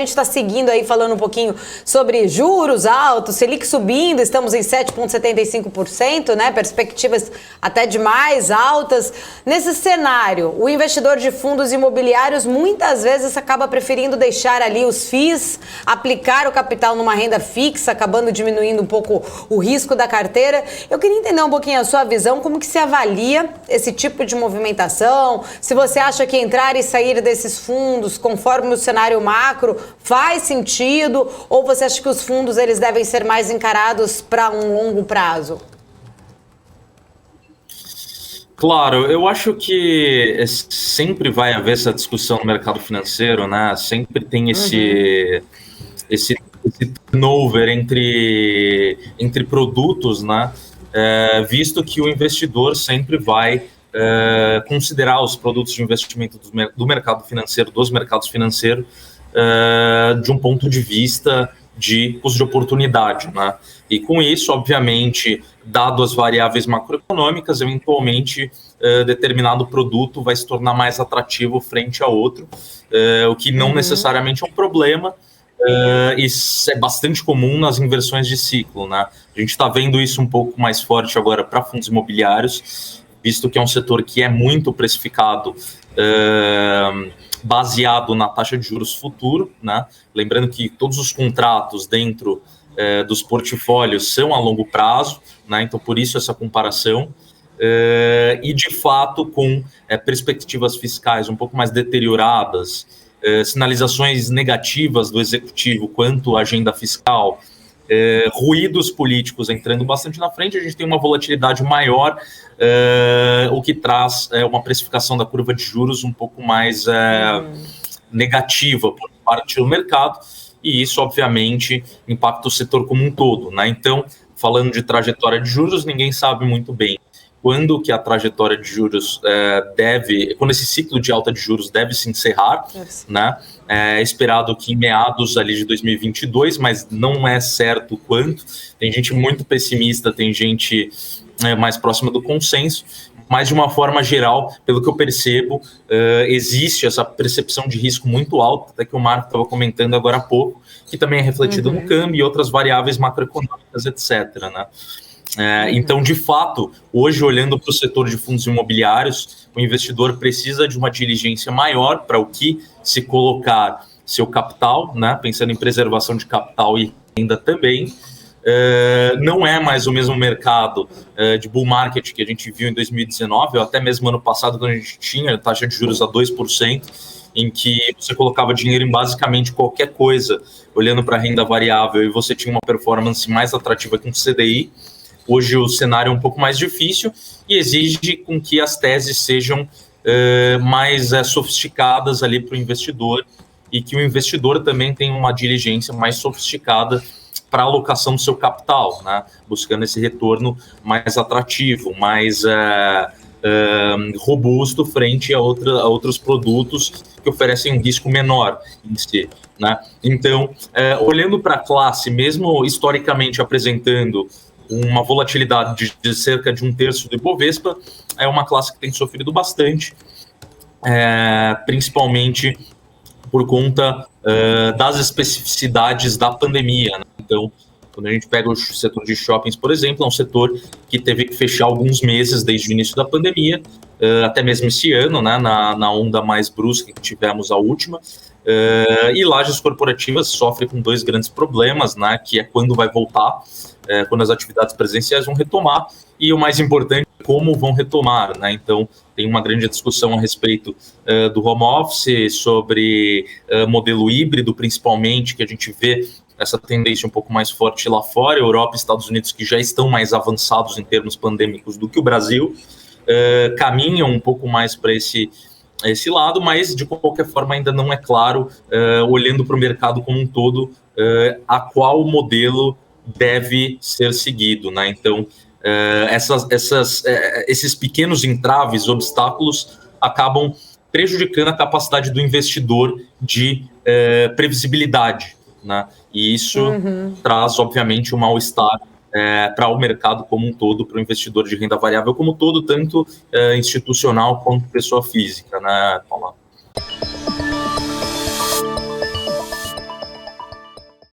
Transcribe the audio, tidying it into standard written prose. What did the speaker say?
A gente está seguindo aí, falando um pouquinho sobre juros altos, Selic subindo, estamos em 7,75%, né? Perspectivas até de mais altas. Nesse cenário, o investidor de fundos imobiliários muitas vezes acaba preferindo deixar ali os FIIs, aplicar o capital numa renda fixa, acabando diminuindo um pouco o risco da carteira. Eu queria entender um pouquinho a sua visão, como que se avalia esse tipo de movimentação, se você acha que entrar e sair desses fundos, conforme o cenário macro, faz sentido, ou você acha que os fundos eles devem ser mais encarados para um longo prazo? Claro, eu acho que sempre vai haver essa discussão no mercado financeiro, né? Sempre tem esse turnover entre produtos, né? Visto que o investidor sempre vai considerar os produtos de investimento do mercado financeiro, dos mercados financeiros, de um ponto de vista de custo de oportunidade, né? E com isso, obviamente, dado as variáveis macroeconômicas, eventualmente determinado produto vai se tornar mais atrativo frente a outro, o que não necessariamente é um problema. Isso é bastante comum nas inversões de ciclo, né? A gente está vendo isso um pouco mais forte agora para fundos imobiliários, visto que é um setor que é muito precificado, baseado na taxa de juros futuro, né? Lembrando que todos os contratos dentro dos portfólios são a longo prazo, né? Então por isso essa comparação, e de fato com perspectivas fiscais um pouco mais deterioradas, sinalizações negativas do executivo quanto à agenda fiscal, ruídos políticos entrando bastante na frente, a gente tem uma volatilidade maior, o que traz uma precificação da curva de juros um pouco mais negativa por parte do mercado, e isso, obviamente, impacta o setor como um todo, né? Então, falando de trajetória de juros, ninguém sabe muito bem quando que a trajetória de juros quando esse ciclo de alta de juros deve se encerrar, né? É esperado que em meados ali de 2022, mas não é certo quanto. Tem gente muito pessimista, tem gente mais próxima do consenso, mas de uma forma geral, pelo que eu percebo, existe essa percepção de risco muito alta, até que o Marco estava comentando agora há pouco, que também é refletido no câmbio e outras variáveis macroeconômicas, etc., né? Então, de fato, hoje, olhando para o setor de fundos imobiliários, o investidor precisa de uma diligência maior para o que se colocar seu capital, né? Pensando em preservação de capital e renda também. Não é mais o mesmo mercado de bull market que a gente viu em 2019, ou até mesmo ano passado, quando a gente tinha taxa de juros a 2%, em que você colocava dinheiro em basicamente qualquer coisa, olhando para a renda variável, e você tinha uma performance mais atrativa que um CDI. Hoje o cenário é um pouco mais difícil e exige com que as teses sejam mais sofisticadas ali para o investidor, e que o investidor também tenha uma diligência mais sofisticada para a alocação do seu capital, né? Buscando esse retorno mais atrativo, mais robusto frente a outros produtos que oferecem um risco menor em si, né? Então, olhando para a classe, mesmo historicamente apresentando uma volatilidade de cerca de 1/3 do Ibovespa, é uma classe que tem sofrido bastante, principalmente por conta das especificidades da pandemia, né? Então, quando a gente pega o setor de shoppings, por exemplo, é um setor que teve que fechar alguns meses desde o início da pandemia, até mesmo esse ano, né, na onda mais brusca que tivemos a última, e lajes corporativas sofrem com dois grandes problemas, né, que é quando vai voltar, quando as atividades presenciais vão retomar, e o mais importante, como vão retomar, né? Então, tem uma grande discussão a respeito do home office, sobre modelo híbrido, principalmente, que a gente vê essa tendência um pouco mais forte lá fora, Europa e Estados Unidos, que já estão mais avançados em termos pandêmicos do que o Brasil, caminham um pouco mais para esse lado, mas de qualquer forma ainda não é claro, olhando para o mercado como um todo, a qual modelo deve ser seguido, né? Então, esses pequenos entraves, obstáculos, acabam prejudicando a capacidade do investidor de previsibilidade, né? E isso traz, obviamente, um mal-estar para o mercado como um todo, para o investidor de renda variável como um todo, tanto institucional quanto pessoa física, né, Paula?